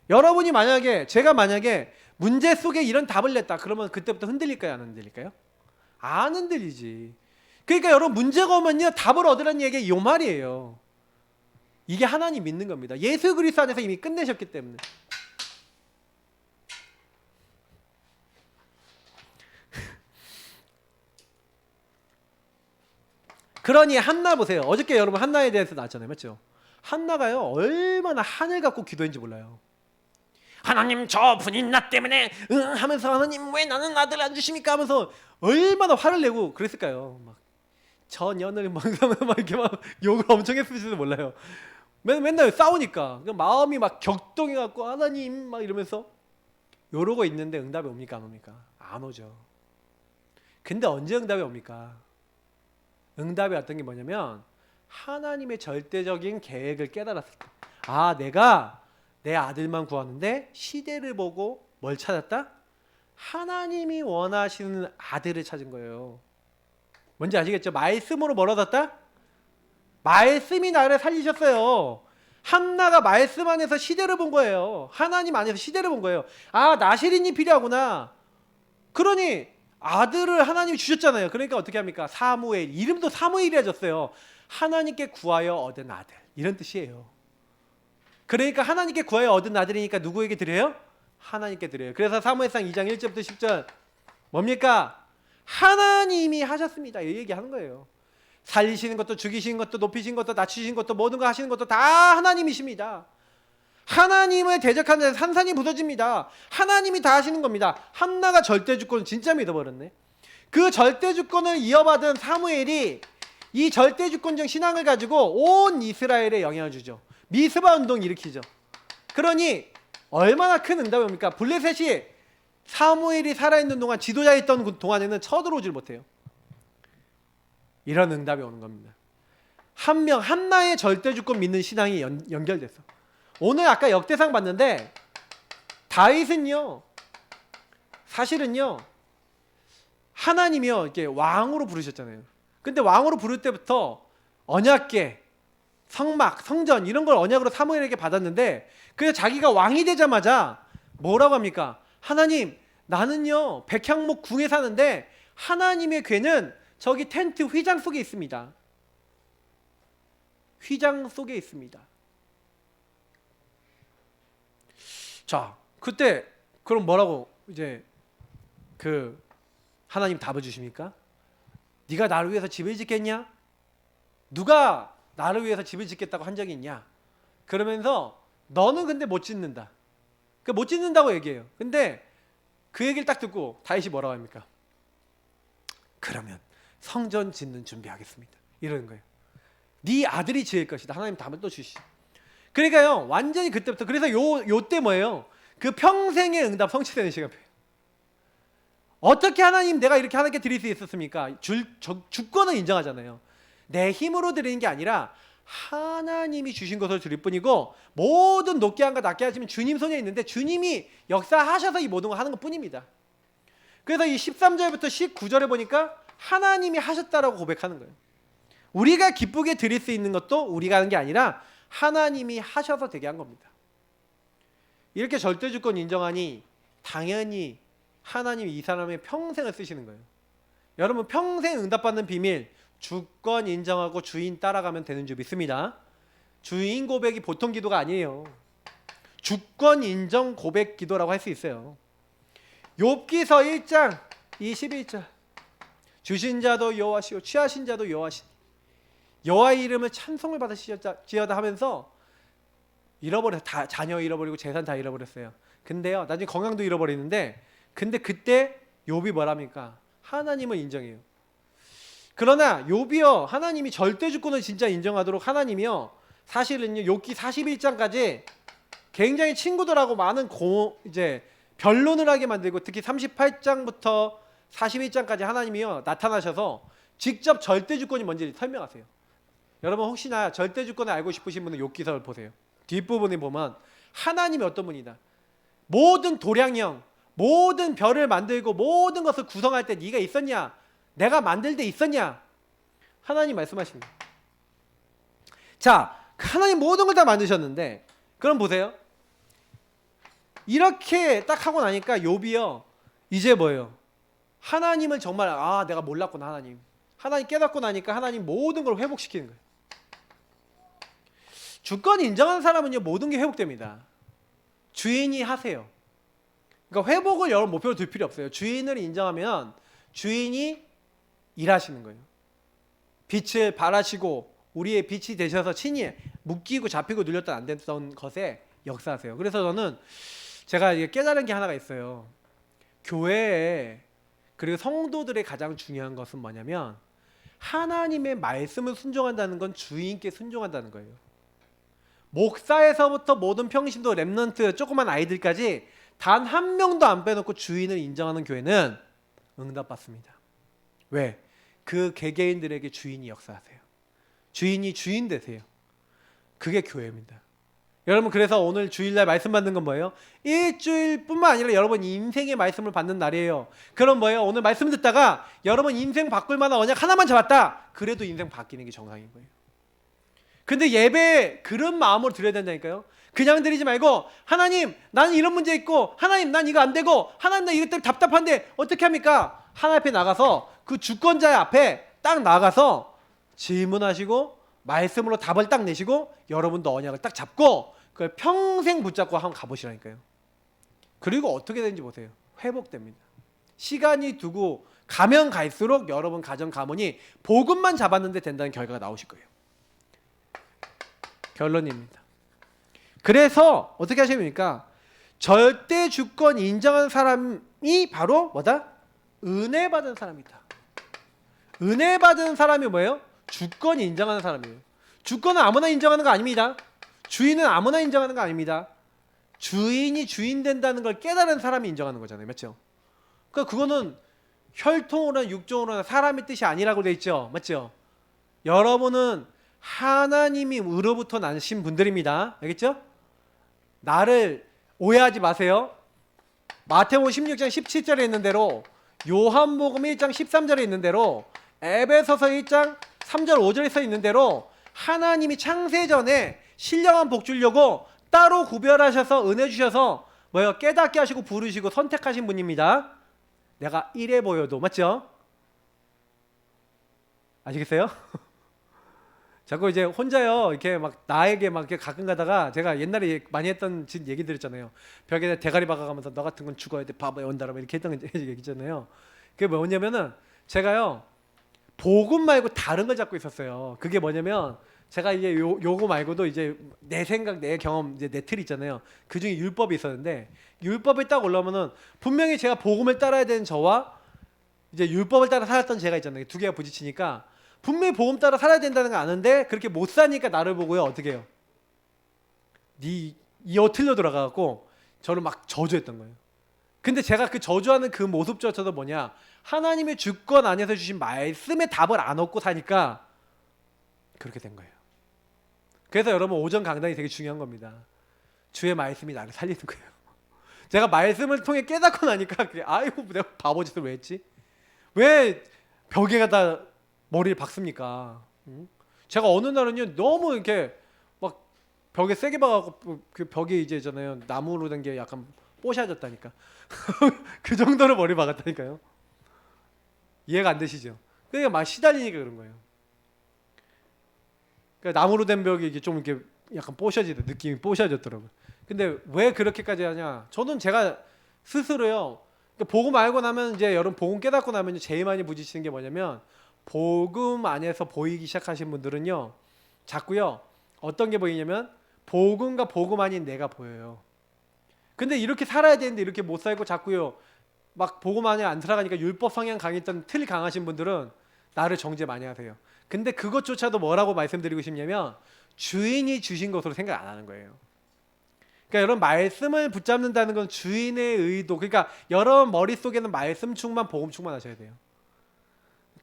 여러분이 만약에 제가 만약에 문제 속에 이런 답을 냈다 그러면 그때부터 흔들릴까요? 안 흔들릴까요? 안 흔들리지. 그러니까 여러분 문제가 오면요 답을 얻으라는 얘기가 이 말이에요. 이게 하나님 믿는 겁니다. 예수 그리스도 안에서 이미 끝내셨기 때문에. 그러니 한나 보세요. 어저께 여러분 한나에 대해서 나왔잖아요. 맞죠? 한나가요 얼마나 하늘 갖고 기도했는지 몰라요. 하나님 저 분인 나 때문에 하면서 하나님 왜 나는 아들 안 주십니까 하면서 얼마나 화를 내고 그랬을까요. 막 전연을 막 이렇게 막 욕을 엄청 했을지도 몰라요. 맨날 싸우니까 마음이 막 격동해 갖고 하나님 막 이러면서 요러고 있는데 응답이 옵니까 안 옵니까? 안 오죠. 근데 언제 응답이 옵니까? 응답이 왔던 게 뭐냐면 하나님의 절대적인 계획을 깨달았을 때, 아 내가 내 아들만 구하는데 시대를 보고 뭘 찾았다? 하나님이 원하시는 아들을 찾은 거예요. 뭔지 아시겠죠? 말씀으로 뭘 얻었다? 말씀이 나를 살리셨어요. 한나가 말씀 안에서 시대를 본 거예요. 하나님 안에서 시대를 본 거예요. 아 나실인이 필요하구나. 그러니 아들을 하나님이 주셨잖아요. 그러니까 어떻게 합니까? 사무엘, 이름도 사무엘이어졌어요. 하나님께 구하여 얻은 아들, 이런 뜻이에요. 그러니까 하나님께 구하여 얻은 아들이니까 누구에게 드려요? 하나님께 드려요. 그래서 사무엘상 2장 1절부터 10절 뭡니까? 하나님이 하셨습니다. 이 얘기하는 거예요. 살리시는 것도 죽이시는 것도 높이신 것도 낮추신 것도 모든 거 하시는 것도 다 하나님이십니다. 하나님을 대적하는 데는 산산이 부서집니다. 하나님이 다 하시는 겁니다. 한나가 절대주권을 진짜 믿어버렸네. 그 절대주권을 이어받은 사무엘이 이 절대주권적 신앙을 가지고 온 이스라엘에 영향을 주죠. 미스바 운동 일으키죠. 그러니 얼마나 큰 응답이 옵니까? 블레셋이 사무엘이 살아있는 동안 지도자였던 동안에는 쳐들어오질 못해요. 이런 응답이 오는 겁니다. 한 명 한나의 절대주권 믿는 신앙이 연결됐어. 오늘 아까 역대상 봤는데 다윗은요 사실은요 하나님이요 이렇게 왕으로 부르셨잖아요. 근데 왕으로 부를 때부터 언약궤, 성막, 성전 이런 걸 언약으로 사무엘에게 받았는데 그래서 자기가 왕이 되자마자 뭐라고 합니까? 하나님 나는요 백향목 궁에 사는데 하나님의 궤는 저기 텐트 휘장 속에 있습니다. 휘장 속에 있습니다. 자, 그때 그럼 뭐라고 이제 그 하나님 답을 주십니까? 네가 나를 위해서 집을 짓겠냐? 누가 나를 위해서 집을 짓겠다고 한 적이 있냐? 그러면서 너는 근데 못 짓는다. 그 못 짓는다고 얘기해요. 근데 그 얘기를 딱 듣고 다윗이 뭐라고 합니까? 그러면 성전 짓는 준비하겠습니다. 이러는 거예요. 네 아들이 지을 것이다. 하나님 답을 또 주시죠. 그러니까요 완전히 그때부터 그래서 요때 뭐예요? 그 평생의 응답 성취되는 시간표예요. 어떻게 하나님 내가 이렇게 하나님께 드릴 수 있었습니까? 주권을 인정하잖아요. 내 힘으로 드리는 게 아니라 하나님이 주신 것을 드릴 뿐이고 모든 높게 한가 낮게 하시면 주님 손에 있는데 주님이 역사하셔서 이 모든 걸 하는 것 뿐입니다. 그래서 이 13절부터 19절에 보니까 하나님이 하셨다라고 고백하는 거예요. 우리가 기쁘게 드릴 수 있는 것도 우리가 하는 게 아니라 하나님이 하셔서 되게 한 겁니다. 이렇게 절대주권 인정하니 당연히 하나님이 이 사람의 평생을 쓰시는 거예요. 여러분 평생 응답받는 비밀, 주권 인정하고 주인 따라가면 되는 줄 믿습니다. 주인 고백이 보통 기도가 아니에요. 주권 인정 고백 기도라고 할 수 있어요. 욥기서 1장 21절 주신 자도 여호와시오 취하신 자도 여호와시니 여호와의 이름을 찬송을 받으시지어다 하면서 다 자녀 잃어버리고 재산 다 잃어버렸어요. 근데요 나중에 건강도 잃어버리는데 근데 그때 욥이 뭐랍니까? 하나님을 인정해요. 그러나 욥이요 하나님이 절대 주권을 진짜 인정하도록 하나님이요 사실은요 욥기 41장까지 굉장히 친구들하고 많은 이제 변론을 하게 만들고 특히 38장부터 41장까지 하나님이요 나타나셔서 직접 절대 주권이 뭔지 설명하세요. 여러분 혹시나 절대 주권을 알고 싶으신 분은 욥기서를 보세요. 뒷부분에 보면 하나님이 어떤 분이다. 모든 도량형, 모든 별을 만들고 모든 것을 구성할 때 네가 있었냐? 내가 만들 때 있었냐? 하나님 말씀하십니다. 자, 하나님 모든 걸 다 만드셨는데 그럼 보세요. 이렇게 딱 하고 나니까 욥이요 이제 뭐예요? 하나님을 정말 내가 몰랐구나 하나님 깨닫고 나니까 하나님 모든 걸 회복시키는 거예요. 주권 인정하는 사람은요 모든 게 회복됩니다. 주인이 하세요. 그러니까 회복을 여러분 목표로 둘 필요 없어요. 주인을 인정하면 주인이 일하시는 거예요. 빛을 발하시고 우리의 빛이 되셔서 친히 묶이고 잡히고 눌렸던 안 됐던 것에 역사하세요. 그래서 저는 제가 깨달은 게 하나가 있어요. 교회에 그리고 성도들의 가장 중요한 것은 뭐냐면 하나님의 말씀을 순종한다는 건 주인께 순종한다는 거예요. 목사에서부터 모든 평신도 렘넌트 조그만 아이들까지 단 한 명도 안 빼놓고 주인을 인정하는 교회는 응답받습니다. 왜? 그 개개인들에게 주인이 역사하세요. 주인이 주인 되세요. 그게 교회입니다. 여러분 그래서 오늘 주일날 말씀 받는 건 뭐예요? 일주일뿐만 아니라 여러분 인생의 말씀을 받는 날이에요. 그럼 뭐예요? 오늘 말씀 듣다가 여러분 인생 바꿀 만한 언약 하나만 잡았다. 그래도 인생 바뀌는 게 정상인 거예요. 근데 예배에 그런 마음으로 드려야 된다니까요. 그냥 드리지 말고 하나님 나는 이런 문제 있고 하나님 난 이거 안 되고 하나님 나 이것 때문에 답답한데 어떻게 합니까? 하나님 앞에 나가서 그 주권자의 앞에 딱 나가서 질문하시고 말씀으로 답을 딱 내시고 여러분도 언약을 딱 잡고 그걸 평생 붙잡고 한번 가보시라니까요. 그리고 어떻게 되는지 보세요. 회복됩니다. 시간이 두고 가면 갈수록 여러분 가정 가문이 복음만 잡았는데 된다는 결과가 나오실 거예요. 결론입니다. 그래서 어떻게 하시면 됩니까? 절대 주권 인정하는 사람이 바로 뭐다? 은혜 받은 사람이다. 은혜 받은 사람이 뭐예요? 주권 인정하는 사람이에요. 주권은 아무나 인정하는 거 아닙니다. 주인은 아무나 인정하는 거 아닙니다. 주인이 주인 된다는 걸 깨달은 사람이 인정하는 거잖아요. 맞죠? 그러니까 그거는 혈통으로나 육종으로나 사람의 뜻이 아니라고 돼 있죠. 맞죠? 여러분은 하나님이 으로부터 나신 분들입니다. 알겠죠? 나를 오해하지 마세요. 마태복음 16장 17절에 있는 대로 요한복음 1장 13절에 있는 대로 에베소서 1장 3절 5절에 써 있는 대로 하나님이 창세전에 신령한 복 주려고 따로 구별하셔서 은혜 주셔서 깨닫게 하시고 부르시고 선택하신 분입니다. 내가 이래 보여도 맞죠? 아시겠어요? 자꾸 이제 혼자요 이렇게 막 나에게 막 이렇게 가끔 가다가 제가 옛날에 많이 했던 얘기들 있잖아요. 벽에 대가리 박아가면서 너 같은 건 죽어야 돼 바보야 온다라 이렇게 했던 얘기 있잖아요. 그게 뭐냐면은 제가요 복음 말고 다른 걸 잡고 있었어요. 그게 뭐냐면 제가 이제 요거 말고도 이제 내 생각 내 경험 이제 내 틀 있잖아요. 그 중에 율법이 있었는데 율법에 딱 올라오면은 분명히 제가 복음을 따라야 되는 저와 이제 율법을 따라 살았던 제가 있잖아요. 두 개가 부딪히니까 분명히 복음 따라 살아야 된다는 거 아는데 그렇게 못 사니까 나를 보고요 어떻게 해요? 네 이어 틀려 들어가갖고 저를 막 저주했던 거예요. 근데 제가 그 저주하는 그 모습조차도 뭐냐, 하나님의 주권 안에서 주신 말씀의 답을 안 얻고 사니까 그렇게 된 거예요. 그래서 여러분 오전 강단이 되게 중요한 겁니다. 주의 말씀이 나를 살리는 거예요. 제가 말씀을 통해 깨닫고 나니까 그래, 아이고 내가 바보짓을 왜 했지? 왜 벽에다 머리를 박습니까? 응? 제가 어느 날은요 너무 이렇게 막 벽에 세게 박아갖고 그 벽이 이제 있잖아요 나무로 된 게 약간 뽀샤졌다니까. 그 정도로 머리 박았다니까요. 이해가 안 되시죠? 그러니까 막 시달리니까 그런 거예요. 그러니까 나무로 된 벽이 이게 좀 이렇게 약간 뽀셔지더 느낌이 뽀셔졌더라고요. 근데 왜 그렇게까지 하냐? 저는 제가 스스로요. 그러니까 복음 알고 나면 이제 여러분 복음 깨닫고 나면 제일 많이 부딪히는 게 뭐냐면 복음 안에서 보이기 시작하신 분들은요. 자꾸요. 어떤 게 보이냐면 복음과 복음 아닌 내가 보여요. 근데 이렇게 살아야 되는데 이렇게 못 살고 자꾸요. 막 복음 안에 안 들어가니까 율법 성향 강했던 틀 강하신 분들은 나를 정죄 많이 하세요. 근데 그것조차도 뭐라고 말씀드리고 싶냐면 주인이 주신 것으로 생각 안 하는 거예요. 그러니까 여러분 말씀을 붙잡는다는 건 주인의 의도. 그러니까 여러분 머릿속에는 말씀 충만 복음 충만하셔야 돼요.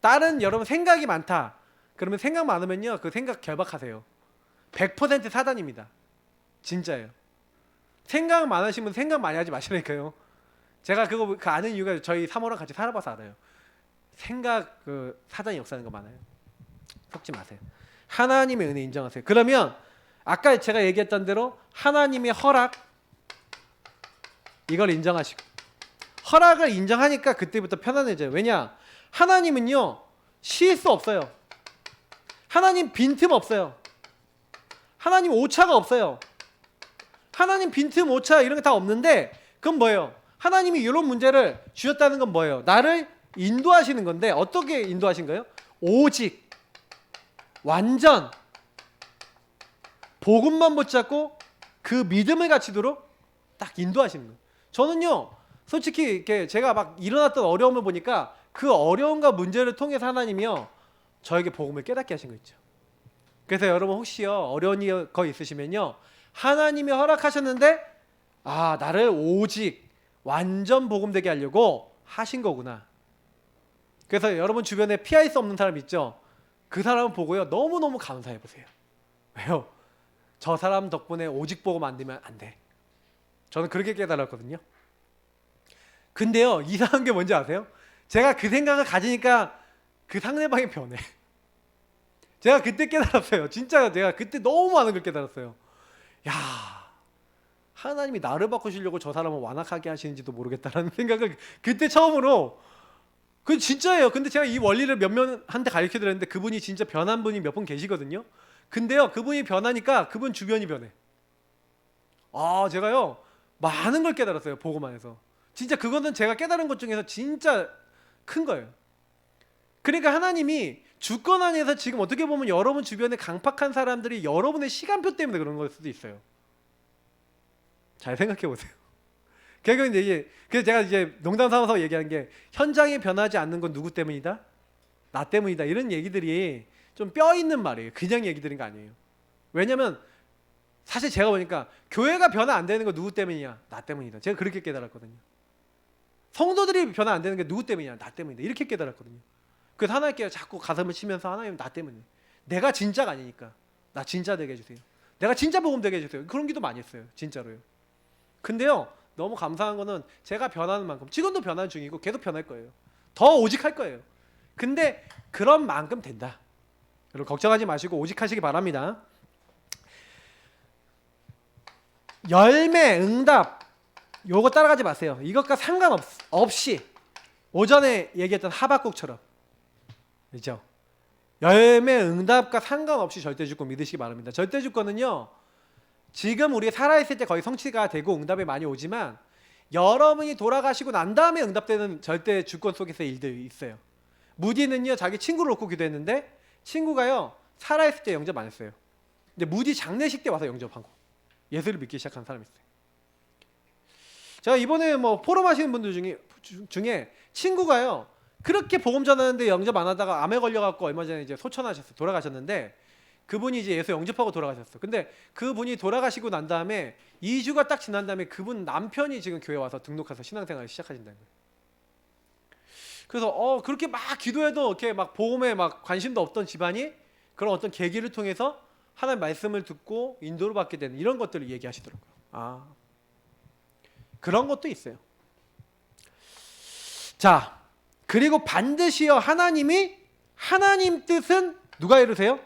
다른 여러분 생각이 많다. 그러면 생각 많으면요. 그 생각 결박하세요. 100% 사단입니다. 진짜예요. 생각 많으시면 생각 많이 하지 마시라니까요. 제가 그거 그 아는 이유가 저희 사모랑 같이 살아봐서 알아요. 생각 그 사단이 역사하는 거 많아요. 속지 마세요. 하나님의 은혜 인정하세요. 그러면 아까 제가 얘기했던 대로 하나님의 허락 이걸 인정하시고 허락을 인정하니까 그때부터 편안해져요. 왜냐? 하나님은요 실수 없어요. 하나님 빈틈 없어요. 하나님 오차가 없어요. 하나님 빈틈 오차 이런 게 다 없는데 그건 뭐예요? 하나님이 이런 문제를 주셨다는 건 뭐예요? 나를 인도하시는 건데 어떻게 인도하신 거예요? 오직 완전 복음만 붙잡고 그 믿음을 갖추도록 딱 인도하시는 거예요. 저는요 솔직히 이렇게 제가 막 일어났던 어려움을 보니까 그 어려움과 문제를 통해서 하나님이요 저에게 복음을 깨닫게 하신 거 있죠. 그래서 여러분 혹시요 어려운 거 있으시면요 하나님이 허락하셨는데 아 나를 오직 완전 복음되게 하려고 하신 거구나. 그래서 여러분 주변에 피할 수 없는 사람 있죠. 그 사람 보고요 너무너무 감사해 보세요. 왜요? 저 사람 덕분에 오직 복음 안 되면 안 돼. 저는 그렇게 깨달았거든요. 근데요 이상한 게 뭔지 아세요? 제가 그 생각을 가지니까 그 상대방이 변해. 제가 그때 깨달았어요. 진짜 제가 그때 너무 많은 걸 깨달았어요. 야 하나님이 나를 바꾸시려고 저 사람을 완악하게 하시는지도 모르겠다라는 생각을 그때 처음으로. 그건 진짜예요. 근데 제가 이 원리를 몇 명한테 가르쳐 드렸는데 그분이 진짜 변한 분이 몇 분 계시거든요. 근데요 그분이 변하니까 그분 주변이 변해. 아 제가요 많은 걸 깨달았어요. 복음 안에서. 진짜 그거는 제가 깨달은 것 중에서 진짜 큰 거예요. 그러니까 하나님이 주권 안에서 지금 어떻게 보면 여러분 주변에 강팍한 사람들이 여러분의 시간표 때문에 그런 걸 수도 있어요. 잘 생각해 보세요. 결국은 이제 그래서 제가 이제 농담 삼아서 얘기하는 게 현장이 변하지 않는 건 누구 때문이다? 나 때문이다. 이런 얘기들이 좀 뼈 있는 말이에요. 그냥 얘기 드린 거 아니에요. 왜냐면 사실 제가 보니까 교회가 변화 안 되는 거 누구 때문이냐? 나 때문이다. 제가 그렇게 깨달았거든요. 성도들이 변화 안 되는 게 누구 때문이냐? 나 때문이다. 이렇게 깨달았거든요. 그래서 하나님께 자꾸 가슴을 치면서 하나님 나 때문에 내가 진짜가 아니니까 나 진짜 되게 해주세요. 내가 진짜 복음 되게 해주세요. 그런 기도 많이 했어요. 진짜로요. 근데요 너무 감사한 거는 제가 변하는 만큼 지금도 변화 중이고 계속 변할 거예요. 더 오직할 거예요. 근데 그런 만큼 된다. 여러분 걱정하지 마시고 오직하시기 바랍니다. 열매, 응답 요거 따라가지 마세요. 이것과 상관없이 오전에 얘기했던 하박국처럼 그렇죠? 열매, 응답과 상관없이 절대주권 믿으시기 바랍니다. 절대주권은요 지금 우리 살아있을 때 거의 성취가 되고 응답이 많이 오지만 여러분이 돌아가시고 난 다음에 응답되는 절대주권 속에서 일들이 있어요. 무디는요 자기 친구를 놓고 기도했는데 친구가요 살아있을 때 영접 안 했어요. 근데 무디 장례식 때 와서 영접하고 예수를 믿기 시작한 사람이 있어요. 제가 이번에 뭐 포럼 하시는 분들 중에 친구가요 그렇게 복음 전하는데 영접 안 하다가 암에 걸려갖고 얼마 전에 이제 소천하셨어요. 돌아가셨는데 그분이 이제 예수 영접하고 돌아가셨어요. 근데 그분이 돌아가시고 난 다음에 2주가 딱 지난 다음에 그분 남편이 지금 교회 와서 등록해서 신앙생활을 시작하신다는 거예요. 그래서 그렇게 막 기도해도 이렇게 막 복음에 막 관심도 없던 집안이 그런 어떤 계기를 통해서 하나님 말씀을 듣고 인도를 받게 되는 이런 것들을 얘기하시더라고요. 아, 그런 것도 있어요. 자, 그리고 반드시요 하나님이 하나님 뜻은 누가 이루세요?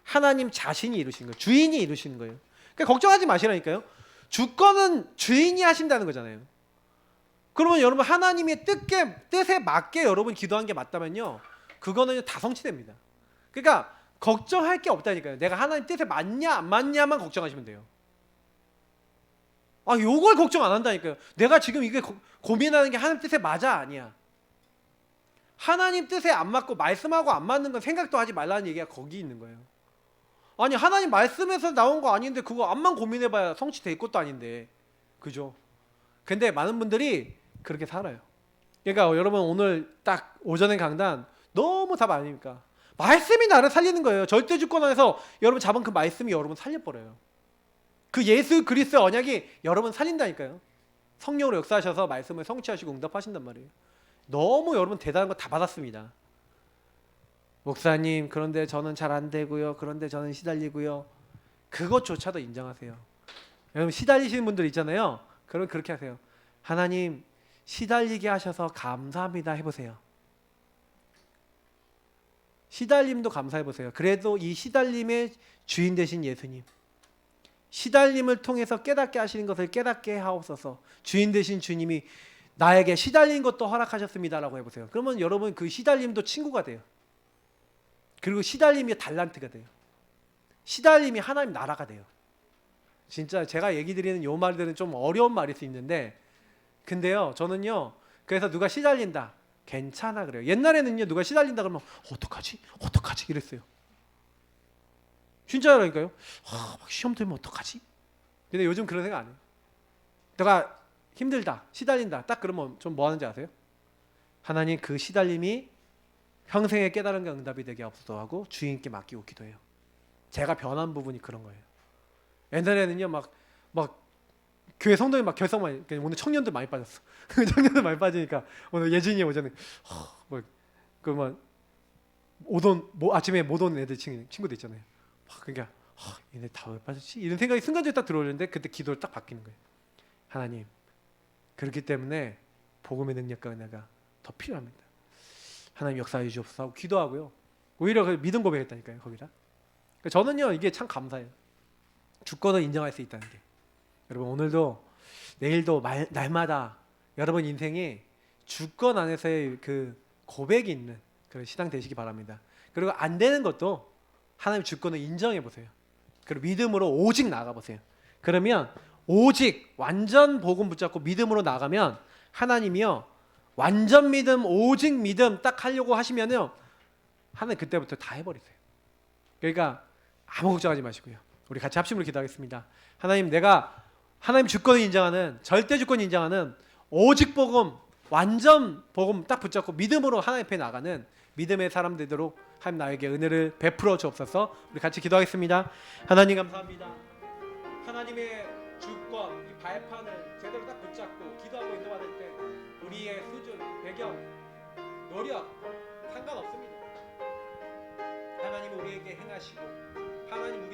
하나님 자신이 이루시는 거예요. 주인이 이루시는 거예요. 그러니까 걱정하지 마시라니까요. 주권은 주인이 하신다는 거잖아요. 그러면 여러분 하나님의 뜻에 맞게 여러분 기도한 게 맞다면요, 그거는 다 성취됩니다. 그러니까 걱정할 게 없다니까요. 내가 하나님 뜻에 맞냐 안 맞냐만 걱정하시면 돼요. 아, 요걸 걱정 안 한다니까요. 내가 지금 이게 고민하는 게 하나님 뜻에 맞아 아니야. 하나님 뜻에 안 맞고 말씀하고 안 맞는 건 생각도 하지 말라는 얘기가 거기 있는 거예요. 아니 하나님 말씀에서 나온 거 아닌데 그거 암만 고민해봐야 성취될 것도 아닌데, 그죠? 근데 많은 분들이 그렇게 살아요. 그러니까 여러분 오늘 딱 오전에 강단 너무 답 아닙니까? 말씀이 나를 살리는 거예요. 절대 주권 안에서 여러분 잡은 그 말씀이 여러분 살려버려요. 그 예수 그리스도의 언약이 여러분 살린다니까요. 성령으로 역사하셔서 말씀을 성취하시고 응답하신단 말이에요. 너무 여러분 대단한 거 다 받았습니다. 목사님, 그런데 저는 잘 안 되고요. 그런데 저는 시달리고요. 그것조차도 인정하세요. 여러분 시달리시는 분들 있잖아요. 그럼 그렇게 하세요. 하나님, 시달리게 하셔서 감사합니다 해보세요. 시달림도 감사해보세요. 그래도 이 시달림의 주인 되신 예수님, 시달림을 통해서 깨닫게 하시는 것을 깨닫게 하옵소서. 주인 되신 주님이 나에게 시달린 것도 허락하셨습니다라고 해보세요. 그러면 여러분 그 시달림도 친구가 돼요. 그리고 시달림이 달란트가 돼요. 시달림이 하나님 나라가 돼요. 진짜 제가 얘기 드리는 요 말들은 좀 어려운 말일 수 있는데, 근데요 저는요, 그래서 누가 시달린다 괜찮아 그래요. 옛날에는요 누가 시달린다 그러면 어떡하지 이랬어요. 진짜라니까요. 막 시험 들면 어떡하지? 근데 요즘 그런 생각 안 해요. 내가 힘들다, 시달린다 딱 그러면 좀 뭐 하는지 아세요? 하나님, 그 시달림이 평생의 깨달음과 응답이 되게 없어도 하고 주인께 맡기고 기도해요. 제가 변한 부분이 그런 거예요. 옛날에는요 막 교회 성도님 막 결석 많이, 오늘 청년들 많이 빠졌어. 청년들 많이 빠지니까 오늘 예진이 오전에 뭐 오던 아침에 못 오는 애들 친구들 있잖아요. 그러니까 얘네 다 왜 빠졌지? 이런 생각이 순간적으로 딱 들어오는데 그때 기도를 딱 바뀌는 거예요. 하나님, 그렇기 때문에 복음의 능력과 은혜가 더 필요합니다. 하나님 역사해 주옵소서 하고 기도하고요. 오히려 그 믿음 고백했다니까요 거기다. 저는요 이게 참 감사해요. 주권을 인정할 수 있다는 게. 여러분 오늘도 내일도 날마다 여러분 인생에 주권 안에서의 그 고백이 있는 그런 신앙 되시기 바랍니다. 그리고 안 되는 것도 하나님 주권을 인정해 보세요. 그리고 믿음으로 오직 나가 보세요. 그러면 오직 완전 복음 붙잡고 믿음으로 나가면 하나님이요 완전 믿음, 오직 믿음 딱 하려고 하시면요 하나님 그때부터 다 해버리세요. 그러니까 아무 걱정하지 마시고요. 우리 같이 합심으로 기도하겠습니다. 하나님, 내가 하나님 주권을 인정하는, 절대 주권을 인정하는 오직 복음, 완전 복음 딱 붙잡고 믿음으로 하나님 앞에 나가는 믿음의 사람 되도록 하나님 나에게 은혜를 베풀어 주옵소서. 우리 같이 기도하겠습니다. 하나님 감사합니다. 하나님의 주권, 이 발판을 제대로 딱 붙잡고 기도하고 인도받을 때 우리의 수준, 배경, 노력 상관없습니다. 하나님은 우리에게 행하시고 하나님 우리